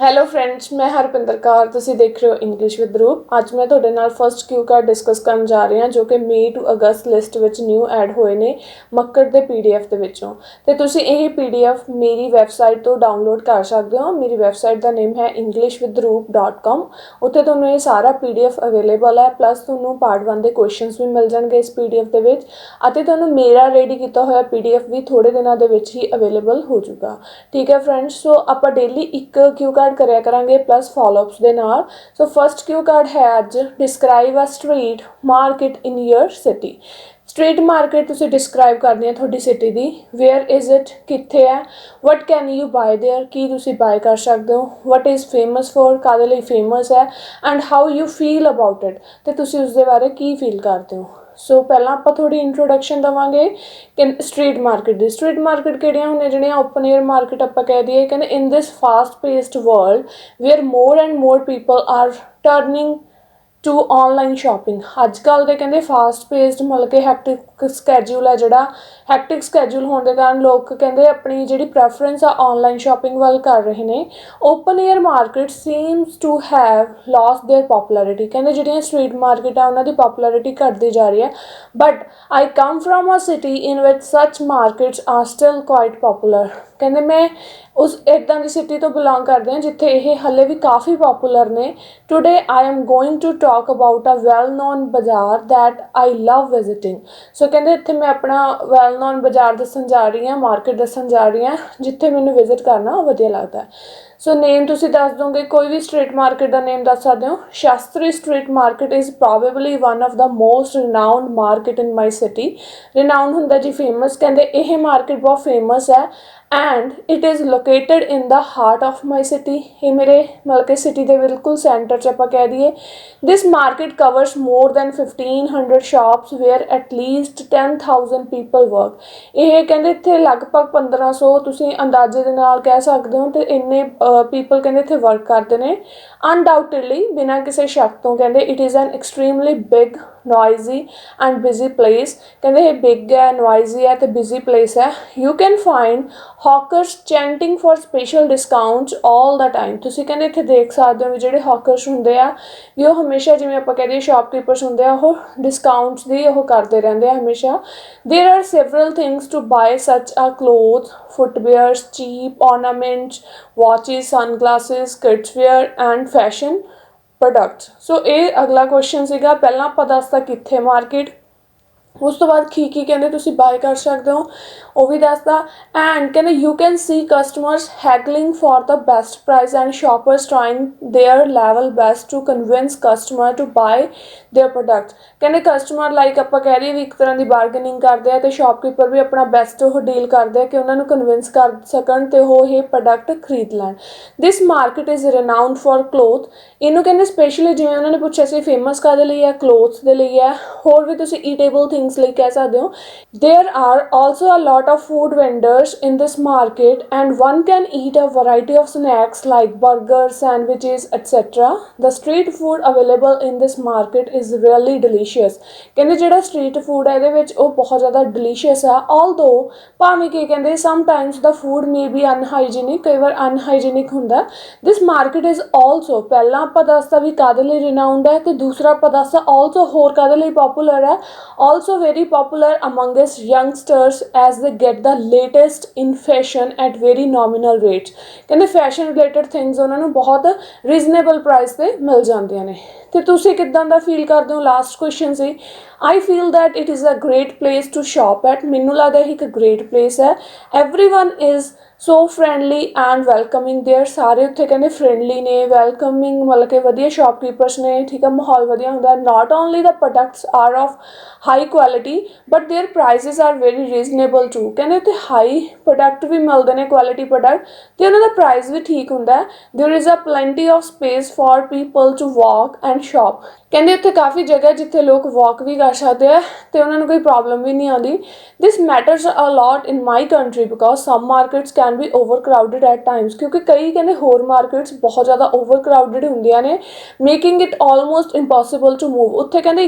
Hello friends, ਮੈਂ ਹਰਪਿੰਦਰ ਕੌਰ। ਤੁਸੀਂ ਦੇਖ ਰਹੇ ਹੋ ਇੰਗਲਿਸ਼ ਵਿਦ ਰੂਪ। ਅੱਜ ਮੈਂ ਤੁਹਾਡੇ ਨਾਲ ਫਸਟ ਕਿਊ ਕਾਰਡ ਡਿਸਕਸ ਕਰਨ ਜਾ ਰਹੀ ਹਾਂ, ਜੋ ਕਿ ਮਈ ਟੂ ਅਗਸਤ ਲਿਸਟ ਵਿੱਚ ਨਿਊ ਐਡ ਹੋਏ ਨੇ ਮੱਕੜ ਦੇ PDF ਦੇ ਵਿੱਚੋਂ। ਤੇ ਤੁਸੀਂ ਇਹ PDF ਮੇਰੀ ਵੈਬਸਾਈਟ ਤੋਂ ਡਾਊਨਲੋਡ ਕਰ ਸਕਦੇ ਹੋ। ਮੇਰੀ ਵੈਬਸਾਈਟ ਦਾ ਨੇਮ ਹੈ englishwithroop.com। ਉੱਥੇ ਤੁਹਾਨੂੰ ਇਹ ਸਾਰਾ PDF ਅਵੇਲੇਬਲ ਹੈ, ਪਲੱਸ ਤੁਹਾਨੂੰ ਪਾਰਟ 1 ਦੇ ਕੁਐਸਚਨਸ ਵੀ ਮਿਲ ਜਾਣਗੇ ਇਸ PDF ਦੇ ਵਿੱਚ, ਅਤੇ ਤੁਹਾਨੂੰ ਮੇਰਾ ਰੈਡੀ ਕੀਤਾ ਹੋਇਆ PDF ਵੀ ਥੋੜੇ ਦਿਨਾਂ ਦੇ ਵਿੱਚ ਹੀ ਅਵੇਲੇਬਲ ਹੋ ਜਾਊਗਾ। ਠੀਕ ਹੈ ਫਰੈਂਡਸ, ਸੋ ਆਪਾਂ ਡੇਲੀ ਇੱਕ ਕਿਊ ਕਾਰਡ ਕਰਿਆ ਕਰਾਂਗੇ ਪਲੱਸ ਫੋਲੋਅਪਸ ਦੇ ਨਾਲ। ਸੋ ਫਸਟ ਕਿਊ ਕਾਰਡ ਹੈ ਅੱਜ, describe a street market in your city. Street market ਤੁਸੀਂ ਡਿਸਕ੍ਰਾਈਬ ਕਰਨੀ ਹੈ ਤੁਹਾਡੀ ਸਿਟੀ ਦੀ। ਵੇਅਰ ਇਜ਼ ਇਟ, ਕਿੱਥੇ ਹੈ। What can you buy there, ਕੀ ਤੁਸੀਂ ਬਾਏ ਕਰ ਸਕਦੇ ਹੋ। ਵਟ ਇਜ਼ ਫੇਮਸ ਫੋਰ, ਕਾਹਦੇ ਲਈ ਫੇਮਸ ਹੈ। And how you feel about it, ਅਤੇ ਤੁਸੀਂ ਉਸਦੇ ਬਾਰੇ ਕੀ ਫੀਲ ਕਰਦੇ ਹੋ। ਸੋ ਪਹਿਲਾਂ ਆਪਾਂ ਥੋੜੀ ਇੰਟਰੋਡਕਸ਼ਨ ਦੇਵਾਂਗੇ ਕਿ ਸਟਰੀਟ ਮਾਰਕੀਟ ਦੀ। ਸਟਰੀਟ ਮਾਰਕੀਟ ਕਿਹੜੀਆਂ ਹੁੰਦੀਆਂ, ਜਿਹੜੀਆਂ ਓਪਨ ਏਅਰ ਮਾਰਕੀਟ ਆਪਾਂ ਕਹਿ ਦਈਏ। ਕਹਿੰਦੇ in this fast paced world where more and more people are turning to online shopping. ਅੱਜ ਕੱਲ੍ਹ ਦੇ ਕਹਿੰਦੇ ਫਾਸਟ ਪੇਸਡ ਮਤਲਬ ਕਿ ਹੈਕਟਿਕ ਸਕੈਜੂਲ ਹੈ, ਜਿਹੜਾ ਹੈਕਟਿਕ ਸਕੈਜੂਲ ਹੋਣ ਦੇ ਕਾਰਨ ਲੋਕ ਕਹਿੰਦੇ ਆਪਣੀ ਜਿਹੜੀ ਪ੍ਰੈਫਰੈਂਸ ਆ ਔਨਲਾਈਨ ਸ਼ੋਪਿੰਗ ਵੱਲ ਕਰ ਰਹੇ ਨੇ। Open air market seems to have lost their popularity. ਕਹਿੰਦੇ ਜਿਹੜੀਆਂ ਸਟਰੀਟ ਮਾਰਕੀਟ ਆ ਉਹਨਾਂ ਦੀ ਪੋਪੂਲੈਰਿਟੀ ਘਟਦੀ ਜਾ ਰਹੀ ਹੈ। But I come from a city in which such markets are still quite popular. ਕਹਿੰਦੇ ਮੈਂ ਉਸ ਇੱਦਾਂ ਦੀ ਸਿਟੀ ਤੋਂ ਬਿਲੋਂਗ ਕਰਦੇ ਹਾਂ ਜਿੱਥੇ ਇਹ ਹਾਲੇ ਵੀ ਕਾਫੀ ਪੋਪੂਲਰ ਨੇ। Today I am going to talk about a well known bazaar that I love visiting. So ਕਹਿੰਦੇ ਇੱਥੇ ਮੈਂ ਆਪਣਾ ਵੈਲ ਨੋਨ ਬਾਜ਼ਾਰ ਦੱਸਣ ਜਾ ਰਹੀ ਹਾਂ, ਮਾਰਕੀਟ ਦੱਸਣ ਜਾ ਰਹੀ ਹਾਂ ਜਿੱਥੇ ਮੈਨੂੰ ਵਿਜ਼ਿਟ ਕਰਨਾ ਵਧੀਆ ਲੱਗਦਾ। ਸੋ ਨੇਮ ਤੁਸੀਂ ਦੱਸ ਦੋਗੇ, ਕੋਈ ਵੀ ਸਟਰੀਟ ਮਾਰਕੀਟ ਦਾ ਨੇਮ ਦੱਸ ਸਕਦੇ ਹੋ। Shastri street market is probably one of the most renowned market in my city. Renowned ਹੁੰਦਾ ਜੀ ਫੇਮਸ। ਕਹਿੰਦੇ ਇਹ ਮਾਰਕੀਟ ਬਹੁਤ ਫੇਮਸ ਹੈ and it is located in the heart of my city. ਇਹ ਮੇਰੇ ਮਤਲਬ ਕਿ ਸਿਟੀ ਦੇ ਬਿਲਕੁਲ ਸੈਂਟਰ 'ਚ ਆਪਾਂ ਕਹਿ ਦਈਏ। This market covers more than 1500 shops where at least 10,000 people work. ਇਹ ਕਹਿੰਦੇ ਇੱਥੇ ਲਗਭਗ 1500 ਤੁਸੀਂ ਅੰਦਾਜ਼ੇ ਦੇ ਨਾਲ ਕਹਿ ਸਕਦੇ ਹੋ, ਅਤੇ ਇੰਨੇ ਪੀਪਲ ਕਹਿੰਦੇ ਇੱਥੇ ਵਰਕ ਕਰਦੇ ਨੇ। ਅਨਡਾਊਟਡਲੀ, ਬਿਨਾਂ ਕਿਸੇ ਸ਼ੱਕ ਤੋਂ, ਕਹਿੰਦੇ it is an extremely big noisy and busy place. ਕਹਿੰਦੇ ਇਹ ਬਿਗ ਹੈ, ਨੋਇਜ਼ੀ ਹੈ ਅਤੇ ਬਿਜ਼ੀ ਪਲੇਸ ਹੈ। You can find hawkers chanting for special discounts all the time. ਤੁਸੀਂ ਕਹਿੰਦੇ ਇੱਥੇ ਦੇਖ ਸਕਦੇ ਹੋ ਵੀ ਜਿਹੜੇ ਹੌਕਰਸ ਹੁੰਦੇ ਆ ਵੀ ਉਹ ਹਮੇਸ਼ਾ, ਜਿਵੇਂ ਆਪਾਂ ਕਹਿੰਦੇ ਸ਼ਾਪਕੀਪਰਸ ਹੁੰਦੇ ਆ, ਉਹ ਡਿਸਕਾਊਂਟਸ ਦੀ ਉਹ ਕਰਦੇ ਰਹਿੰਦੇ ਆ ਹਮੇਸ਼ਾ। There are several things to buy such a cloth, footwears, cheap ornaments, watches, sunglasses, kids wear and fashion products। So ਇਹ ਅਗਲਾ ਕੁਐਸਚਨ ਸੀਗਾ। ਪਹਿਲਾਂ ਆਪਾਂ ਦੱਸਤਾ ਕਿੱਥੇ ਮਾਰਕੀਟ, ਉਸ ਤੋਂ ਬਾਅਦ ਕੀ ਕਹਿੰਦੇ ਤੁਸੀਂ ਬਾਏ ਕਰ ਸਕਦੇ ਹੋ ਉਹ ਵੀ ਦੱਸਦਾ। ਐਂਡ ਕਹਿੰਦੇ you can see customers haggling for the best price and shoppers trying their level best to convince customer to buy their product. ਕਹਿੰਦੇ ਕਸਟਮਰ ਲਾਈਕ ਆਪਾਂ ਕਹਿ ਦਈਏ ਵੀ ਇੱਕ ਤਰ੍ਹਾਂ ਦੀ ਬਾਰਗੇਨਿੰਗ ਕਰਦੇ ਆ, ਅਤੇ ਸ਼ਾਪਕੀਪਰ ਵੀ ਆਪਣਾ ਬੈਸਟ ਉਹ ਡੀਲ ਕਰਦੇ ਆ ਕਿ ਉਹਨਾਂ ਨੂੰ ਕਨਵਿੰਸ ਕਰ ਸਕਣ ਅਤੇ ਉਹ ਇਹ ਪ੍ਰੋਡਕਟ ਖਰੀਦ ਲੈਣ। ਦਿਸ market is renowned for cloth. ਇਹਨੂੰ ਕਹਿੰਦੇ ਸਪੈਸ਼ਲੀ, ਜਿਵੇਂ ਉਹਨਾਂ ਨੇ ਪੁੱਛਿਆ ਸੀ ਫੇਮਸ ਕਾਹਦੇ ਲਈ ਹੈ, ਕਲੋਥਸ ਦੇ ਲਈ ਹੈ। ਹੋਰ ਵੀ ਤੁਸੀਂ ਈਟੇਬਲ ਥਿੰਗਸ ਲਈ ਕਹਿ ਸਕਦੇ ਹੋ। There are also a lot of food vendors in this market and one can eat a variety of snacks like burger, sandwiches etcetera. The street food available in this market is really delicious. ਕਹਿੰਦੇ ਜਿਹੜਾ street food ਹੈ ਇਹਦੇ ਵਿੱਚ ਉਹ ਬਹੁਤ ਜ਼ਿਆਦਾ delicious ਆ। Although ਭਾਵੇਂ ਕਿ ਕਹਿੰਦੇ sometimes the food may be unhygienic, ਕਈ ਵਾਰ ਅਨਹਾਈਜੀਨਿਕ ਹੁੰਦਾ। ਦਿਸ ਮਾਰਕੀਟ ਇਜ਼ ਆਲਸੋ, ਪਹਿਲਾਂ ਆਪਾਂ ਦੱਸਦਾ ਵੀ ਕਾਹਦੇ ਲਈ ਰਿਨਾਊਂਡ ਹੈ, ਅਤੇ ਦੂਸਰਾ ਆਪਾਂ ਦੱਸਦਾ ਆਲਸੋ ਹੋਰ ਕਾਹਦੇ ਲਈ ਪੋਪੂਲਰ ਹੈ। also very popular amongst youngsters as they get the latest in fashion at very nominal rates। ਕਹਿੰਦੇ ਫੈਸ਼ਨ ਰਿਲੇਟਡ ਥਿੰਗਸ ਉਹਨਾਂ ਨੂੰ ਬਹੁਤ ਰੀਜ਼ਨੇਬਲ ਪ੍ਰਾਈਸ 'ਤੇ ਮਿਲ ਜਾਂਦੀਆਂ ਨੇ। ਅਤੇ ਤੁਸੀਂ ਕਿੱਦਾਂ ਦਾ ਫੀਲ ਕਰਦੇ ਹੋ, ਲਾਸਟ ਕੁਐਸਚਨ ਸੀ। I feel that it is a great place to shop at. ਮੈਨੂੰ ਲੱਗਦਾ ਇਹ ਇੱਕ ਗ੍ਰੇਟ ਪਲੇਸ ਹੈ। Everyone is so friendly and welcoming there. ਸਾਰੇ ਉੱਥੇ ਕਹਿੰਦੇ ਫਰੈਂਡਲੀ ਨੇ, ਵੈਲਕਮਿੰਗ ਮਤਲਬ ਕਿ ਵਧੀਆ ਸ਼ਾਪਕੀਪਰਸ ਨੇ। ਠੀਕ ਆ, ਮਾਹੌਲ ਵਧੀਆ ਹੁੰਦਾ। Not only the products are of high quality but their prices are very reasonable too. ਕਹਿੰਦੇ ਉੱਥੇ ਹਾਈ ਪ੍ਰੋਡਕਟ ਵੀ ਮਿਲਦੇ ਨੇ, ਕੁਆਲਿਟੀ ਪ੍ਰੋਡਕਟ, ਅਤੇ ਉਹਨਾਂ ਦਾ ਪ੍ਰਾਈਸ ਵੀ ਠੀਕ ਹੁੰਦਾ। There is a plenty of space for people to walk and shop. ਕਹਿੰਦੇ ਉੱਥੇ ਕਾਫੀ ਜਗ੍ਹਾ ਜਿੱਥੇ ਲੋਕ ਵਾਕ ਵੀ ਕਰ ਸਕਦੇ ਆ ਤੇ ਉਹਨਾਂ ਨੂੰ ਕੋਈ ਪ੍ਰੋਬਲਮ ਵੀ ਨਹੀਂ ਆਉਂਦੀ। This matters a lot in my country because some markets can be over crowded at times, ਕਿਉਂਕਿ ਕਈ ਕਹਿੰਦੇ ਹੋਰ ਮਾਰਕੀਟਸ ਬਹੁਤ ਜ਼ਿਆਦਾ ਓਵਰ ਕਰਾਊਡਡ ਹੁੰਦੀਆਂ ਨੇ, making it almost impossible to move. ਉੱਥੇ ਕਹਿੰਦੇ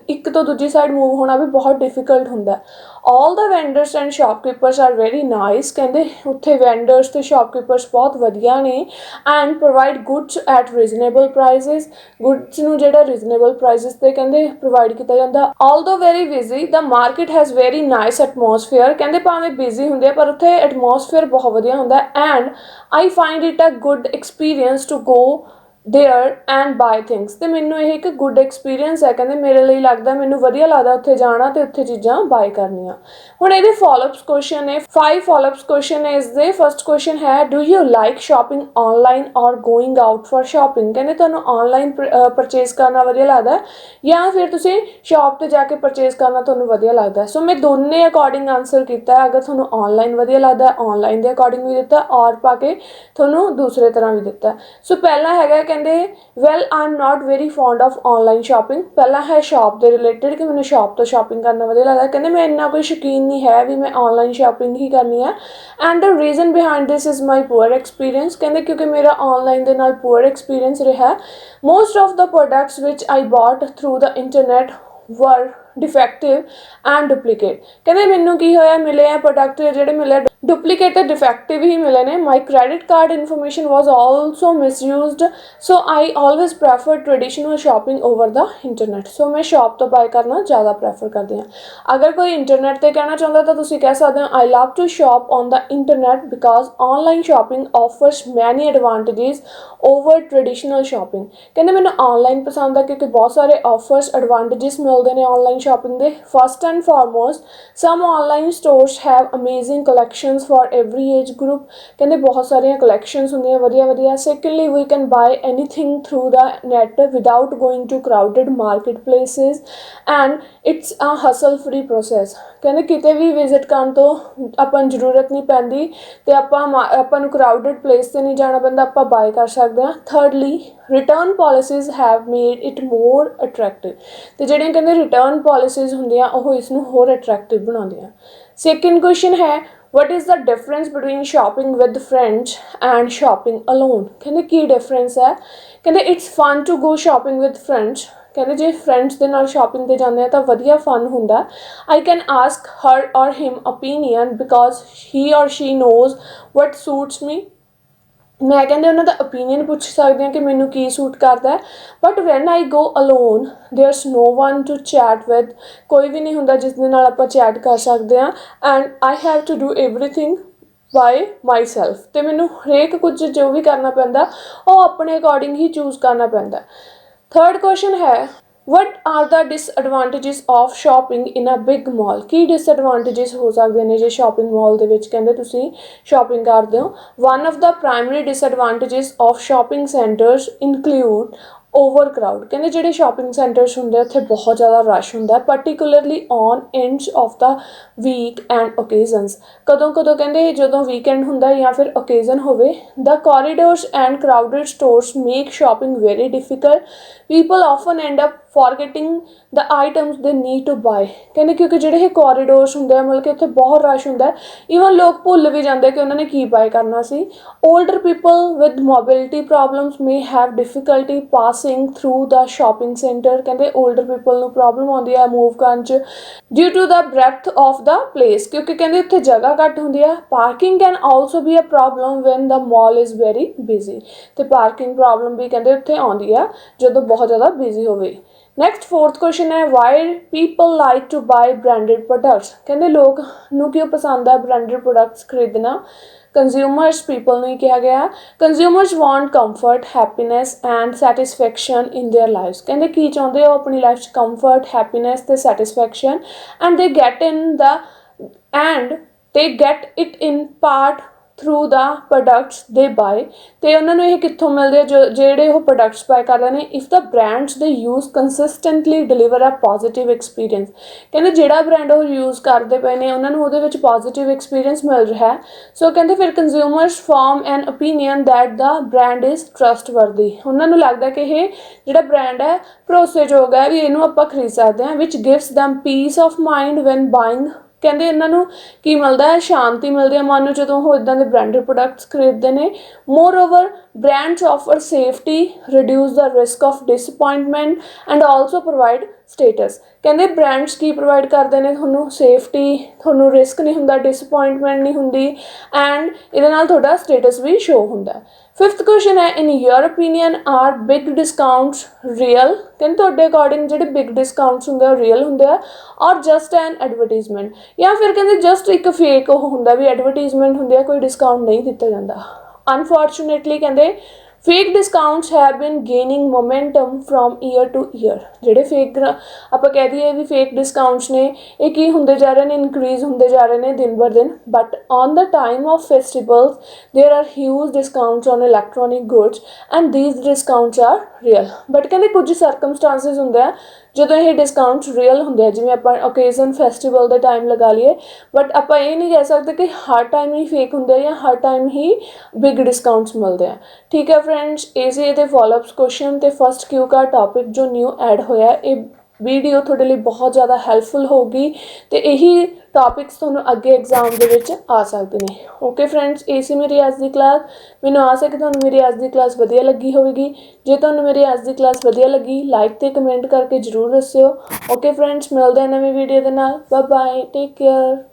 ਇੱਕ ਤੋਂ ਦੂਜੀ ਸਾਈਡ ਮੂਵ ਹੋਣਾ ਵੀ ਬਹੁਤ ਡਿਫਿਕਲਟ ਹੁੰਦਾ। All the vendors and shopkeepers are very nice, ਕਹਿੰਦੇ ਉੱਥੇ ਵੈਂਡਰਸ ਤੇ ਸ਼ਾਪਕੀਪਰਸ ਬਹੁਤ ਵਧੀਆ ਨੇ, and provide goods at reasonable prices, goods ਨੂੰ ਜਿਹੜਾ ਰੀਜ਼ਨੇਬਲ ਪ੍ਰਾਈਸਿਸ ਤੇ ਕਹਿੰਦੇ ਪ੍ਰੋਵਾਈਡ ਕੀਤਾ ਜਾਂਦਾ। Although very busy the market has very nice atmosphere, ਕਹਿੰਦੇ ਭਾਵੇਂ ਬਿਜ਼ੀ ਹੁੰਦੇ ਆ ਪਰ ਉੱਥੇ ਐਟਮੋਸਫੇਅਰ ਬਹੁਤ ਵਧੀਆ ਹੁੰਦਾ। And I find it a good experience to go there and buy things, ਤੇ ਮੈਨੂੰ ਇਹ ਇੱਕ ਗੁੱਡ ਐਕਸਪੀਰੀਅੰਸ ਹੈ, ਕਹਿੰਦੇ ਮੇਰੇ ਲਈ ਲੱਗਦਾ, ਮੈਨੂੰ ਵਧੀਆ ਲੱਗਦਾ ਉੱਥੇ ਜਾਣਾ ਤੇ ਉੱਥੇ ਚੀਜ਼ਾਂ ਬਾਏ ਕਰਨੀਆਂ। ਹੁਣ ਇਹਦੇ ਫੋਲੋਅਪਸ ਕੁਐਸਚਨ ਨੇ 5 ਫੋਲੋਅਪਸ ਕੁਐਸਚਨ ਨੇ ਇਸਦੇ। ਫਸਟ ਕੁਐਸਚਨ ਹੈ do you like shopping online ਔਰ ਗੋਇੰਗ ਆਊਟ ਫॉर ਸ਼ਾਪਿੰਗ, ਕਹਿੰਦੇ ਤੁਹਾਨੂੰ ਆਨਲਾਈਨ ਪਰਚੇਸ ਕਰਨਾ ਵਧੀਆ ਲੱਗਦਾ ਜਾਂ ਫਿਰ ਤੁਸੀਂ ਸ਼ਾਪ ਤੇ ਜਾ ਕੇ ਪਰਚੇਸ ਕਰਨਾ ਤੁਹਾਨੂੰ ਵਧੀਆ ਲੱਗਦਾ। ਸੋ ਮੈਂ ਦੋਨੇ ਅਕੋਰਡਿੰਗ ਆਨਸਰ ਕੀਤਾ। ਅਗਰ ਤੁਹਾਨੂੰ ਆਨਲਾਈਨ ਵਧੀਆ ਲੱਗਦਾ ਆਨਲਾਈਨ ਦੇ ਅਕੋਰਡਿੰਗ ਵੀ ਦਿੱਤਾ ਔਰ ਪਾ ਕੇ ਤੁਹਾਨੂੰ ਦੂਸਰੇ ਤਰ੍ਹਾਂ ਵੀ ਦਿੱਤਾ। ਸੋ ਪਹਿਲਾ ਹੈਗਾ ਕਹਿੰਦੇ well I am not very fond of online shopping, ਪਹਿਲਾਂ ਹੈ ਸ਼ਾਪ ਦੇ ਰਿਲੇਟਡ ਕਿ ਮੈਨੂੰ ਸ਼ਾਪ ਤੋਂ ਸ਼ਾਪਿੰਗ ਕਰਨਾ ਵਧੀਆ ਲੱਗਦਾ। ਕਹਿੰਦੇ ਮੈਂ ਇੰਨਾ ਕੋਈ ਸ਼ੌਕੀਨ ਨਹੀਂ ਹੈ ਵੀ ਮੈਂ ਆਨਲਾਈਨ ਸ਼ਾਪਿੰਗ ਹੀ ਕਰਨੀ ਹੈ। And the reason behind this is my poor experience, ਕਹਿੰਦੇ ਕਿਉਂਕਿ ਮੇਰਾ ਆਨਲਾਈਨ ਦੇ ਨਾਲ ਪੂਅਰ ਐਕਸਪੀਰੀਅੰਸ ਰਿਹਾ। Most of the products which I bought through the internet ਵਰ ਡਿਫੈਕਟਿਵ ਐਂਡ ਡੁਪਲੀਕੇਟ, ਕਹਿੰਦੇ ਮੈਨੂੰ ਕੀ ਹੋਇਆ ਮਿਲੇ ਆ ਪ੍ਰੋਡਕਟ ਜਿਹੜੇ ਮਿਲੇ ਡੁਪਲੀਕੇਟ ਤੇ ਡਿਫੈਕਟਿਵ ਹੀ ਮਿਲੇ ਨੇ। My credit card information was also misused, so I always prefer traditional shopping over the internet, so ਮੈਂ ਸ਼ਾਪ ਤੋਂ ਬਾਏ ਕਰਨਾ ਜ਼ਿਆਦਾ ਪ੍ਰੈਫਰ ਕਰਦੀ ਹਾਂ। ਅਗਰ ਕੋਈ ਇੰਟਰਨੈਟ ਤੇ ਕਹਿਣਾ ਚਾਹੁੰਦਾ ਤਾਂ ਤੁਸੀਂ ਕਹਿ ਸਕਦੇ ਹੋ I love to shop on the internet because online shopping offers many advantages over traditional shopping, ਕਹਿੰਦੇ ਮੈਨੂੰ ਆਨਲਾਈਨ ਪਸੰਦ ਆ ਕਿਉਂਕਿ ਬਹੁਤ ਸਾਰੇ ਆਫਰਸ ਐਡਵਾਂਟੇਜਿਸ ਮਿਲਦੇ ਨੇ ਆਨਲਾਈਨ ਸ਼ਾਪਿੰਗ ਦੇ। First and foremost some online stores have amazing collections for every age group, ਕਹਿੰਦੇ ਬਹੁਤ ਸਾਰੀਆਂ ਕਲੈਕਸ਼ਨਸ ਹੁੰਦੀਆਂ ਵਧੀਆ ਵਧੀਆ। Secondly we can buy anything through the net without going to crowded market places and it's a hassle free process, ਕਹਿੰਦੇ ਕਿਤੇ ਵੀ visit ਕਰਨ ਤੋਂ ਆਪਾਂ ਨੂੰ ਜ਼ਰੂਰਤ ਨਹੀਂ ਪੈਂਦੀ ਤੇ ਆਪਾਂ ਨੂੰ ਕਰਾਊਡਡ ਪਲੇਸ 'ਤੇ ਨਹੀਂ ਜਾਣਾ ਪੈਂਦਾ, ਆਪਾਂ ਬਾਏ ਕਰ ਸਕਦੇ ਹਾਂ। Thirdly return policies have made it more attractive, ਤੇ ਜਿਹੜੀਆਂ ਕਹਿੰਦੇ ਰਿਟਰਨ ਪੋਲਿਸੀਜ਼ ਹੁੰਦੀਆਂ ਉਹ ਇਸ ਨੂੰ ਹੋਰ ਅਟਰੈਕਟਿਵ ਬਣਾਉਂਦੀਆਂ। ਸੈਕਿੰਡ ਕੁਐਸਚਨ ਹੈ what is the difference between shopping with friends and shopping alone, ਕਹਿੰਦੇ ਕੀ ਡਿਫਰੈਂਸ ਹੈ। ਕਹਿੰਦੇ it's fun to go shopping with friends, ਕਹਿੰਦੇ ਜੇ ਫਰੈਂਡਸ ਦੇ ਨਾਲ ਸ਼ਾਪਿੰਗ 'ਤੇ ਜਾਂਦੇ ਆ ਤਾਂ ਵਧੀਆ ਫਨ ਹੁੰਦਾ। ਆਈ ਕੈਨ ਆਸਕ ਹਰ ਔਰ ਹਿਮ ਓਪੀਨੀਅਨ ਬਿਕੋਜ਼ ਹੀ ਔਰ ਸ਼ੀ ਨੋਜ਼ ਵਟ ਸੂਟਸ ਮੀ, ਮੈਂ ਕਹਿੰਦੇ ਉਹਨਾਂ ਦਾ ਓਪੀਨੀਅਨ ਪੁੱਛ ਸਕਦੀ ਹਾਂ ਕਿ ਮੈਨੂੰ ਕੀ ਸੂਟ ਕਰਦਾ। But when I go alone there's no one to chat with, ਕੋਈ ਵੀ ਨਹੀਂ ਹੁੰਦਾ ਜਿਸ ਦੇ ਨਾਲ ਆਪਾਂ ਚੈਟ ਕਰ ਸਕਦੇ ਹਾਂ। And I have to do everything by myself, ਅਤੇ ਮੈਨੂੰ ਹਰੇਕ ਕੁਝ ਜੋ ਵੀ ਕਰਨਾ ਪੈਂਦਾ ਉਹ ਆਪਣੇ ਅਕੋਰਡਿੰਗ ਹੀ ਚੂਜ਼ ਕਰਨਾ ਪੈਂਦਾ। ਥਰਡ ਕੁਐਸਚਨ ਹੈ what are the disadvantages of shopping in a big mall, ਕੀ ਡਿਸਐਡਵਾਂਟੇਜਿਸ ਹੋ ਸਕਦੇ ਨੇ ਜੇ ਸ਼ਾਪਿੰਗ ਮਾਲ ਦੇ ਵਿੱਚ ਕਹਿੰਦੇ ਤੁਸੀਂ ਸ਼ਾਪਿੰਗ ਕਰਦੇ ਹੋ। One of the primary disadvantages of shopping centres include over crowd, ਕਹਿੰਦੇ ਜਿਹੜੇ ਸ਼ਾਪਿੰਗ ਸੈਂਟਰਸ ਹੁੰਦੇ ਉੱਥੇ ਬਹੁਤ ਜ਼ਿਆਦਾ ਰਸ਼ ਹੁੰਦਾ particularly on ends of the weekend occasions, ਕਦੋਂ ਕਦੋਂ ਕਹਿੰਦੇ ਜਦੋਂ ਵੀਕਐਂਡ ਹੁੰਦਾ ਜਾਂ ਫਿਰ ਓਕੇਜ਼ਨ ਹੋਵੇ। The corridors and crowded stores make shopping very difficult, people often end up forgetting the items they need to buy, ਕਹਿੰਦੇ ਕਿਉਂਕਿ ਜਿਹੜੇ ਇਹ ਕੋਰੀਡੋਰਸ ਹੁੰਦੇ ਆ ਮਤਲਬ ਕਿ ਉੱਥੇ ਬਹੁਤ ਰਸ਼ ਹੁੰਦਾ ਈਵਨ ਲੋਕ ਭੁੱਲ ਵੀ ਜਾਂਦੇ ਕਿ ਉਹਨਾਂ ਨੇ ਕੀ ਬਾਏ ਕਰਨਾ ਸੀ। Older people with mobility problems may have difficulty passing through the shopping centre, ਕਹਿੰਦੇ ਓਲਡਰ ਪੀਪਲ ਨੂੰ ਪ੍ਰੋਬਲਮ ਆਉਂਦੀ ਹੈ ਮੂਵ ਕਰਨ 'ਚ due to the breadth of the place, ਕਿਉਂਕਿ ਕਹਿੰਦੇ ਉੱਥੇ ਜਗ੍ਹਾ ਘੱਟ ਹੁੰਦੀ ਆ। Parking can also be a problem when the mall is very busy, ਤੇ ਪਾਰਕਿੰਗ ਪ੍ਰੋਬਲਮ ਵੀ ਕਹਿੰਦੇ ਉੱਥੇ ਆਉਂਦੀ ਆ ਜਦੋਂ ਬਹੁਤ ਜ਼ਿਆਦਾ ਬਿਜ਼ੀ ਹੋਵੇ। ਨੈਕਸਟ ਫੋਰਥ ਕੁਐਸਚਨ ਹੈ why people like to buy branded products, ਕਹਿੰਦੇ ਲੋਕ ਨੂੰ ਕਿਉਂ ਪਸੰਦ ਆ ਬ੍ਰਾਂਡਡ ਪ੍ਰੋਡਕਟਸ ਖਰੀਦਣਾ। ਕੰਜ਼ਿਊਮਰਸ ਪੀਪਲ ਨੂੰ ਹੀ ਕਿਹਾ ਗਿਆ। Consumers want comfort happiness and satisfaction in there lives, ਕਹਿੰਦੇ ਕੀ ਚਾਹੁੰਦੇ ਹੋ ਆਪਣੀ ਲਾਈਫ 'ਚ ਕੰਫਰਟ ਹੈਪੀਨੈਸ ਅਤੇ ਸੈਟਿਸਫੈਕਸ਼ਨ ਐਂਡ ਦੇ get it in part through the products ਦੇ ਬਾਏ। ਤੇ ਉਹਨਾਂ ਨੂੰ ਇਹ ਕਿੱਥੋਂ ਮਿਲਦੇ ਆ ਜਿਹੜੇ ਉਹ ਪ੍ਰੋਡਕਟਸ ਬਾਏ ਕਰਦੇ ਨੇ। If the brands they use consistently deliver a positive experience. ਕਹਿੰਦੇ ਜਿਹੜਾ ਬ੍ਰਾਂਡ ਉਹ ਯੂਜ਼ ਕਰਦੇ ਪਏ ਨੇ ਉਹਨਾਂ ਨੂੰ ਉਹਦੇ ਵਿੱਚ ਪੋਜ਼ਿਟਿਵ ਐਕਸਪੀਰੀਅੰਸ ਮਿਲ ਰਿਹਾ। ਸੋ ਕਹਿੰਦੇ ਫਿਰ consumers form an opinion that the brand is trustworthy. ਉਹਨਾਂ ਨੂੰ ਲੱਗਦਾ ਕਿ ਇਹ ਜਿਹੜਾ ਬ੍ਰਾਂਡ ਹੈ ਭਰੋਸੇਯੋਗ ਹੈ, ਵੀ ਇਹਨੂੰ ਆਪਾਂ ਖਰੀਦ ਸਕਦੇ ਹਾਂ। Which gives them peace of mind when buying. ਕਹਿੰਦੇ ਇਹਨਾਂ ਨੂੰ ਕੀ ਮਿਲਦਾ ਹੈ, ਸ਼ਾਂਤੀ ਮਿਲਦੀ ਹੈ ਮਨ ਨੂੰ ਜਦੋਂ ਉਹ ਇੱਦਾਂ ਦੇ ਬ੍ਰਾਂਡਡ ਪ੍ਰੋਡਕਟਸ ਖਰੀਦਦੇ ਨੇ। Moreover brands offer safety, reduce the risk of disappointment and also provide status. ਕਹਿੰਦੇ ਬ੍ਰਾਂਡਸ ਕੀ ਪ੍ਰੋਵਾਈਡ ਕਰਦੇ ਨੇ ਤੁਹਾਨੂੰ, ਸੇਫਟੀ, ਤੁਹਾਨੂੰ ਰਿਸਕ ਨਹੀਂ ਹੁੰਦਾ, ਡਿਸਅਪੁਆਇੰਟਮੈਂਟ ਨਹੀਂ ਹੁੰਦੀ, ਐਂਡ ਇਹਦੇ ਨਾਲ ਤੁਹਾਡਾ ਸਟੇਟਸ ਵੀ ਸ਼ੋ ਹੁੰਦਾ। ਫਿਫਥ ਕੁਐਸਚਨ ਹੈ, in your opinion are big discounts real. ਕਹਿੰਦੇ ਤੁਹਾਡੇ ਅਕੋਰਡਿੰਗ ਜਿਹੜੇ ਬਿਗ ਡਿਸਕਾਊਂਟਸ ਹੁੰਦੇ ਆ ਉਹ ਰੀਅਲ ਹੁੰਦੇ ਆ, ਔਰ ਜਸਟ ਐਨ ਐਡਵਰਟੀਜ਼ਮੈਂਟ। ਜਾਂ ਫਿਰ ਕਹਿੰਦੇ ਜਸਟ ਇੱਕ ਫੇਕ ਉਹ ਹੁੰਦਾ ਵੀ ਐਡਵਰਟੀਜ਼ਮੈਂਟ ਹੁੰਦੀ ਆ, ਕੋਈ ਡਿਸਕਾਊਂਟ ਨਹੀਂ ਦਿੱਤਾ ਜਾਂਦਾ। ਅਨਫੋਰਚੂਨੇਟਲੀ ਕਹਿੰਦੇ fake discounts have been gaining momentum from year two year. ਜਿਹੜੇ ਫੇਕ ਆਪਾਂ ਕਹਿ ਦਈਏ ਵੀ ਫੇਕ ਡਿਸਕਾਊਂਟਸ ਨੇ ਇਹ ਕੀ ਹੁੰਦੇ ਜਾ ਰਹੇ ਨੇ, ਇਨਕਰੀਜ਼ ਹੁੰਦੇ ਜਾ ਰਹੇ ਨੇ ਦਿਨ ਬਰ ਦਿਨ। But on the time of festivals there are huge discounts on electronic goods and these discounts are real. But ਕਹਿੰਦੇ ਕੁਝ ਸਰਕਮਸਟਾਂਸਿਸ ਹੁੰਦੇ ਆ ਜਦੋਂ ਇਹ ਡਿਸਕਾਊਂਟਸ ਰੀਅਲ ਹੁੰਦੇ ਆ, ਜਿਵੇਂ ਆਪਾਂ ਓਕੇਜ਼ਨ ਫੈਸਟੀਵਲ ਦੇ ਟਾਈਮ ਲਗਾ ਲਈਏ। ਬਟ ਆਪਾਂ ਇਹ ਨਹੀਂ ਕਹਿ ਸਕਦੇ ਕਿ ਹਰ ਟਾਈਮ ਹੀ ਫੇਕ ਹੁੰਦੇ ਆ ਜਾਂ ਹਰ ਟਾਈਮ ਹੀ ਬਿਗ ਡਿਸਕਾਊਂਟਸ ਮਿਲਦੇ ਆ। ਠੀਕ ਹੈ ਫਰੈਂਡਸ, ਇਹ ਸੀ ਇਹਦੇ ਫੋਲੋਅਪਸ ਕੁਐਸਚਨ ਤੇ ਫਸਟ ਕਿਊ ਕਾਰ ਟੌਪਿਕ ਜੋ ਨਿਊ ਐਡ ਹੋਇਆ। ਇਹ ਵੀਡੀਓ ਤੁਹਾਡੇ ਲਈ ਬਹੁਤ ਜ਼ਿਆਦਾ ਹੈਲਪਫੁਲ ਹੋਊਗੀ ਤੇ ਇਹੀ ਟੌਪਿਕਸ ਤੁਹਾਨੂੰ ਅੱਗੇ ਐਗਜ਼ਾਮ ਦੇ ਵਿੱਚ ਆ ਸਕਦੇ ਨੇ। ਓਕੇ ਫਰੈਂਡਸ, ਇਹ ਸੀ ਮੇਰੀ ਅੱਜ ਦੀ ਕਲਾਸ। ਮੈਨੂੰ ਆਸ ਹੈ ਕਿ ਤੁਹਾਨੂੰ ਮੇਰੀ ਅੱਜ ਦੀ ਕਲਾਸ ਵਧੀਆ ਲੱਗੀ ਹੋਵੇਗੀ। ਜੇ ਤੁਹਾਨੂੰ ਮੇਰੀ ਅੱਜ ਦੀ ਕਲਾਸ ਵਧੀਆ ਲੱਗੀ, ਲਾਈਕ ਤੇ ਕਮੈਂਟ ਕਰਕੇ ਜ਼ਰੂਰ ਦੱਸਿਓ। ਓਕੇ ਫਰੈਂਡਸ, ਮਿਲਦੇ ਹਾਂ ਨਵੀਂ ਵੀਡੀਓ ਦੇ ਨਾਲ। Bye bye, take care.